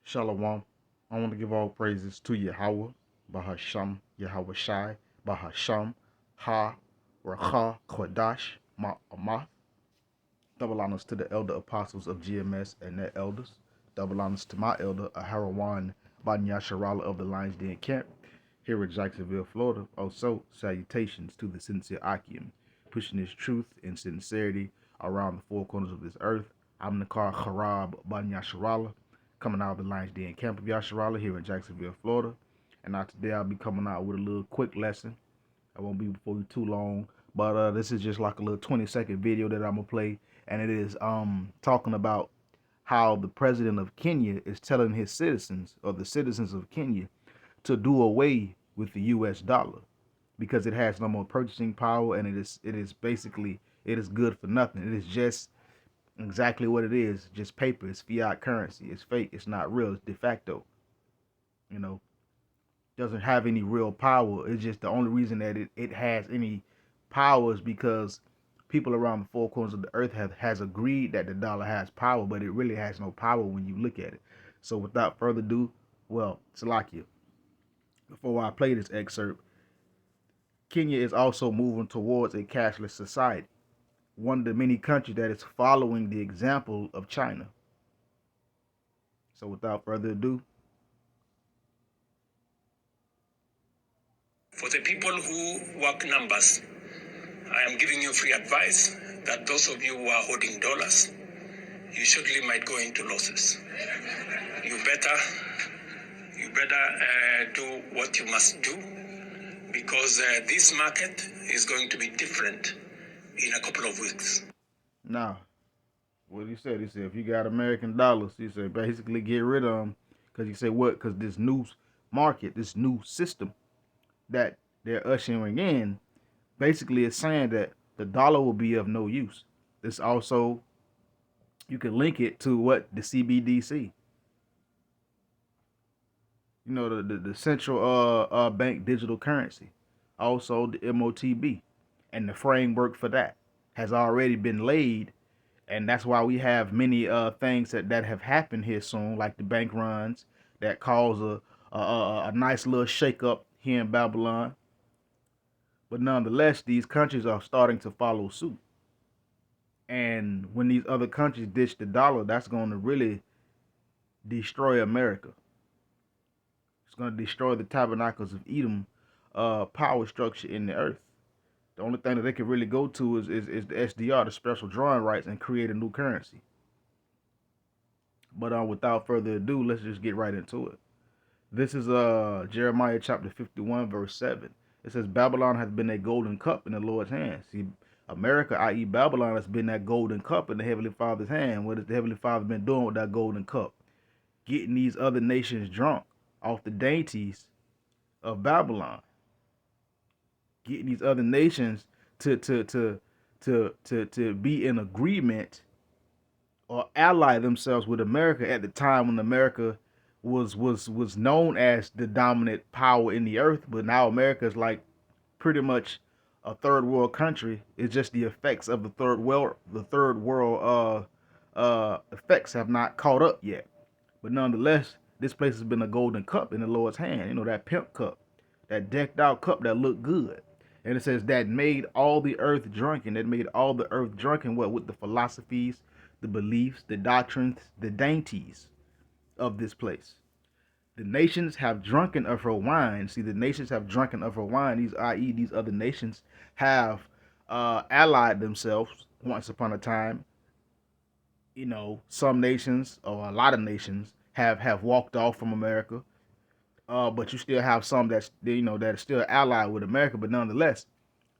Shalom. I want to give all praises to Yahweh, Bahasham, Yahweh Shai, Bahasham, Ha, Racha, Kodash, Ma'amath. Double honors to the elder apostles of GMS and their elders. Double honors to my elder, Aharawan Banya Sharala of the Lions Den Camp, here in Jacksonville, Florida. Also, salutations to the sincere Akim, pushing his truth and sincerity around the four corners of this earth. I'm Nakar Harab Banya Sharala, coming out of the Lions Den Camp of Yasharala here in Jacksonville, Florida. And now today I'll be coming out with a little quick lesson. I won't be before you too long, but this is just like a little 20-second video that I'm gonna play, and it is talking about how the president of Kenya is telling his citizens, or the citizens of Kenya, to do away with the US dollar because it has no more purchasing power, and it is basically, it is good for nothing. It is just exactly what it is, just paper. It's fiat currency. It's fake. It's not real. It's de facto. You know, doesn't have any real power. It's just the only reason that it has any power is because people around the four corners of the earth has agreed that the dollar has power, but it really has no power when you look at it. So without further ado, well, Salakia, before I play this excerpt, Kenya is also moving towards a cashless society, one of the many countries that is following the example of China. So without further ado, for the people who work numbers, I am giving you free advice that those of you who are holding dollars, you surely might go into losses. You better do what you must do, because this market is going to be different in a couple of weeks. now, what he said, if you got American dollars, he said basically get rid of them, because he said what? Because this new market, this new system that they're ushering in, basically is saying that the dollar will be of no use. This also, you can link it to what the CBDC, the central bank digital currency, also the MOTB, and the framework for that has already been laid, and that's why we have many things that have happened here soon, like the bank runs that cause a nice little shakeup here in Babylon. But nonetheless, these countries are starting to follow suit. And when these other countries ditch the dollar, that's going to really destroy America. It's going to destroy the tabernacles of Edom power structure in the earth. The only thing that they can really go to is the SDR, the special drawing rights, and create a new currency. But without further ado, let's just get right into it. This is Jeremiah chapter 51, verse 7. It says, Babylon has been a golden cup in the Lord's hand. See, America, i.e. Babylon, has been that golden cup in the Heavenly Father's hand. What has the Heavenly Father been doing with that golden cup? Getting these other nations drunk off the dainties of Babylon. Getting these other nations to be in agreement or ally themselves with America at the time when America was known as the dominant power in the earth, but now America is like pretty much a third world country. It's just the effects of the third world effects have not caught up yet. But nonetheless, this place has been a golden cup in the Lord's hand. You know, that pimp cup, that decked out cup that looked good. And it says that made all the earth drunken. That made all the earth drunken. What? With the philosophies, the beliefs, the doctrines, the dainties of this place. The nations have drunken of her wine. See, the nations have drunken of her wine. These, i.e., these other nations, have allied themselves once upon a time. You know, some nations, or a lot of nations, have walked off from America. But you still have some that's, that are still allied with America. But nonetheless,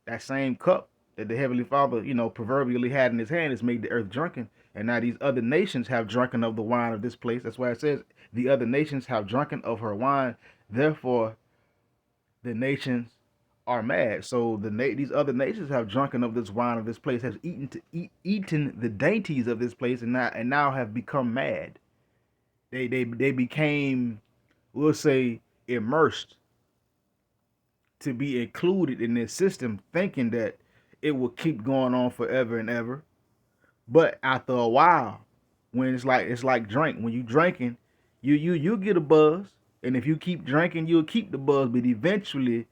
that same cup that the Heavenly Father, proverbially had in his hand has made the earth drunken. And now these other nations have drunken of the wine of this place. That's why it says the other nations have drunken of her wine. Therefore, the nations are mad. So these other nations have drunken of this wine of this place, has eaten the dainties of this place, and now have become mad. They became, we'll say, immersed to be included in this system, thinking that it will keep going on forever and ever. But after a while, when it's like drink, when you drinking, You'll get a buzz, and if you keep drinking, you'll keep the buzz. But eventually,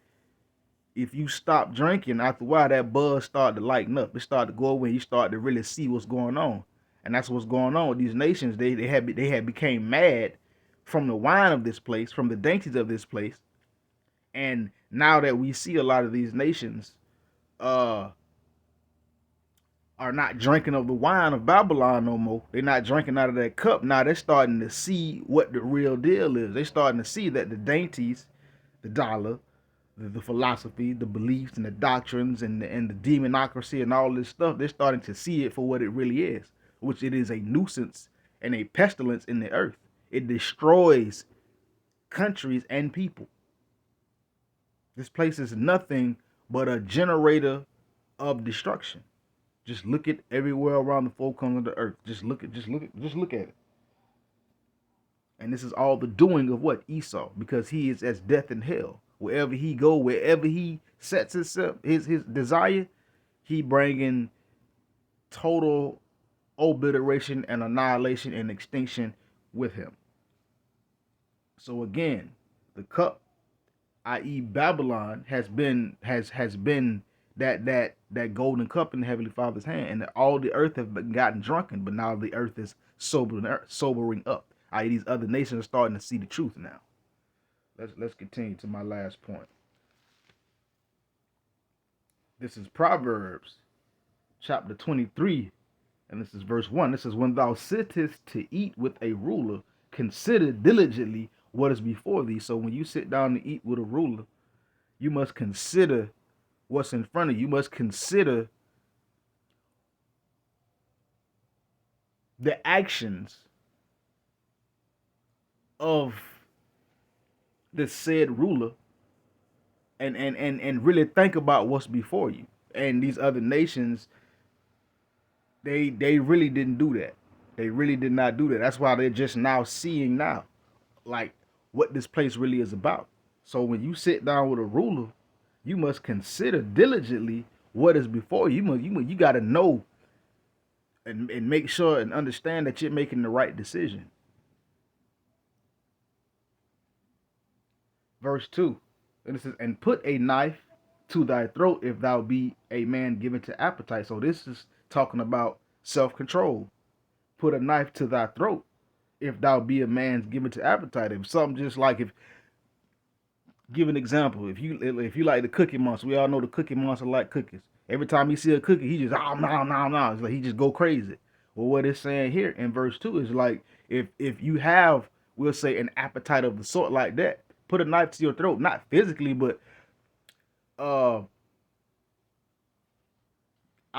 if you stop drinking, after a while, that buzz start to lighten up. It start to go away. You start to really see what's going on, and that's what's going on with these nations. They had became mad from the wine of this place, from the dainties of this place, and now that we see a lot of these nations, uh, are not drinking of the wine of Babylon no more. They're not drinking out of that cup. Now they're starting to see what the real deal is. They're starting to see that the dainties, the dollar, the philosophy, the beliefs, and the doctrines, and the demonocracy, and all this stuff, they're starting to see it for what it really is, which it is a nuisance and a pestilence in the earth. It destroys countries and people. This place is nothing but a generator of destruction. Just look at everywhere around the four corners of the earth. Just look at it. And this is all the doing of what? Esau, because he is as death and hell. Wherever he go, wherever he sets himself, his desire, he bringing total obliteration and annihilation and extinction with him. So again, the cup, i.e., Babylon, has been that golden cup in the Heavenly Father's hand, and all the earth have gotten drunken, but now the earth is sobering up. I.e., these other nations are starting to see the truth now. Let's continue to my last point. This is Proverbs chapter 23, and this is verse 1. This is, when thou sittest to eat with a ruler, consider diligently what is before thee. So when you sit down to eat with a ruler, you must consider what's in front of you. You must consider the actions of the said ruler, and really think about what's before you. And these other nations, they really didn't do that. They really did not do that. That's why they're just now seeing now, like, what this place really is about. So when you sit down with a ruler, you must consider diligently what is before you. You got to know and make sure and understand that you're making the right decision. Verse 2, and it says, and put a knife to thy throat if thou be a man given to appetite. So this is talking about self-control. Put a knife to thy throat if thou be a man given to appetite. If something, just like, if, give an example, if you like the Cookie Monster, we all know the Cookie Monster like cookies. Every time he see a cookie, he just no. It's like he just go crazy. Well, what it's saying here in verse 2 is like, if you have, we'll say, an appetite of the sort like that, put a knife to your throat, not physically, but I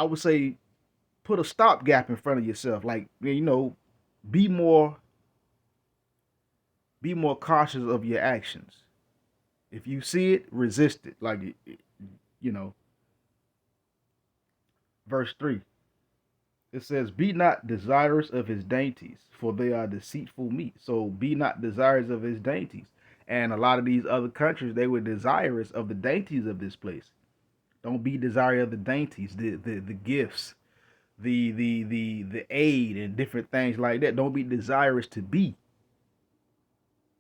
would say put a stopgap in front of yourself. Like, be more cautious of your actions. If you see it, resist it. Like, verse 3, it says, be not desirous of his dainties, for they are deceitful meat. So be not desirous of his dainties. And a lot of these other countries, they were desirous of the dainties of this place. Don't be desirous of the dainties, the gifts, the aid, and different things like that. Don't be desirous to be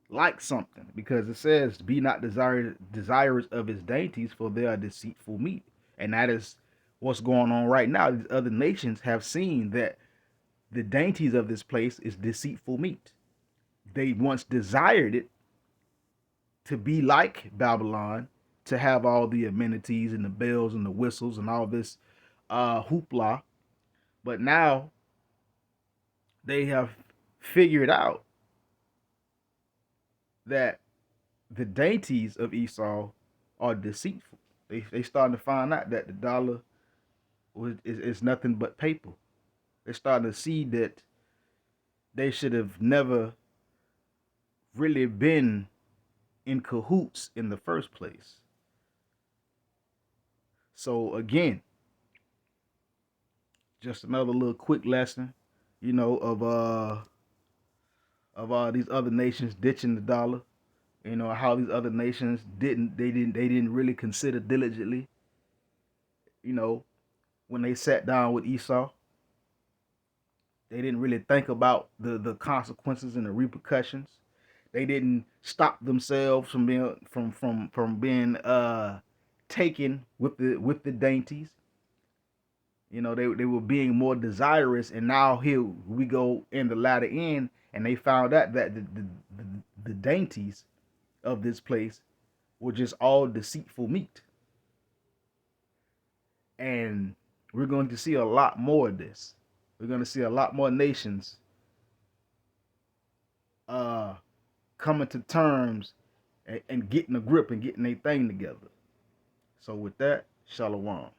like something, because it says, be not desirous of his dainties, for they are deceitful meat. And that is what's going on right now. These other nations have seen that the dainties of this place is deceitful meat. They once desired it to be like Babylon, to have all the amenities and the bells and the whistles and all this hoopla. But now they have figured out that the dainties of Esau are deceitful. They starting to find out that the dollar is nothing but paper. They're starting to see that they should have never really been in cahoots in the first place. So again, just another little quick lesson, of these other nations ditching the dollar. How these other nations didn't really consider diligently, when they sat down with Esau. They didn't really think about the consequences and the repercussions. They didn't stop themselves from being taken with the dainties. You know, they were being more desirous, and now here we go in the latter end, and they found out that the dainties of this place were just all deceitful meat. And we're going to see a lot more of this. We're going to see a lot more nations uh, coming to terms and getting a grip and getting their thing together. So with that, shalom.